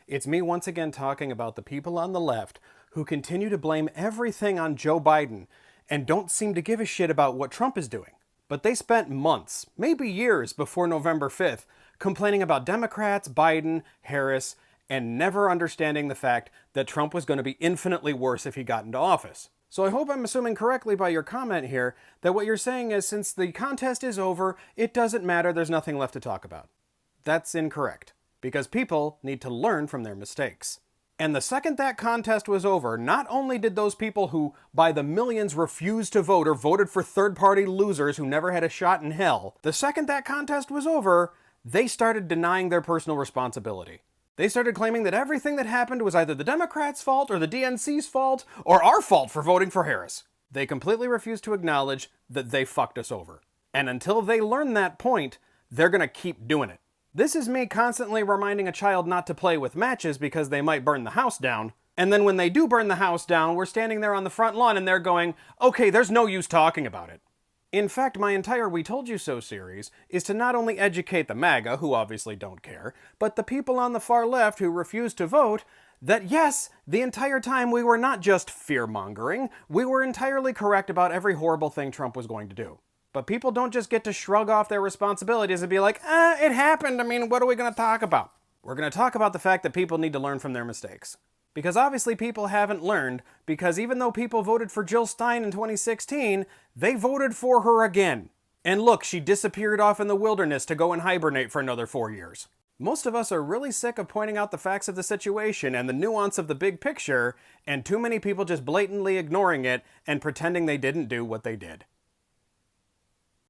It's me once again talking about the people on the left who continue to blame everything on Joe Biden and don't seem to give a shit about what Trump is doing. But they spent months, maybe years before November 5th, complaining about Democrats, Biden, Harris, and never understanding the fact that Trump was going to be infinitely worse if he got into office. So I hope I'm assuming correctly by your comment here that what you're saying is since the contest is over, it doesn't matter, there's nothing left to talk about. That's incorrect, because people need to learn from their mistakes. And the second that contest was over, not only did those people who, by the millions, refused to vote or voted for third-party losers who never had a shot in hell, the second that contest was over, they started denying their personal responsibility. They started claiming that everything that happened was either the Democrats' fault or the DNC's fault or our fault for voting for Harris. They completely refused to acknowledge that they fucked us over. And until they learn that point, they're gonna keep doing it. This is me constantly reminding a child not to play with matches because they might burn the house down. And then when they do burn the house down, we're standing there on the front lawn and they're going, okay, there's no use talking about it. In fact, my entire We Told You So series is to not only educate the MAGA, who obviously don't care, but the people on the far left who refuse to vote, that yes, the entire time we were not just fear-mongering, we were entirely correct about every horrible thing Trump was going to do. But people don't just get to shrug off their responsibilities and be like, it happened, I mean, what are we going to talk about? We're going to talk about the fact that people need to learn from their mistakes. Because obviously people haven't learned, because even though people voted for Jill Stein in 2016, they voted for her again. And look, she disappeared off in the wilderness to go and hibernate for another 4 years. Most of us are really sick of pointing out the facts of the situation and the nuance of the big picture, and too many people just blatantly ignoring it and pretending they didn't do what they did.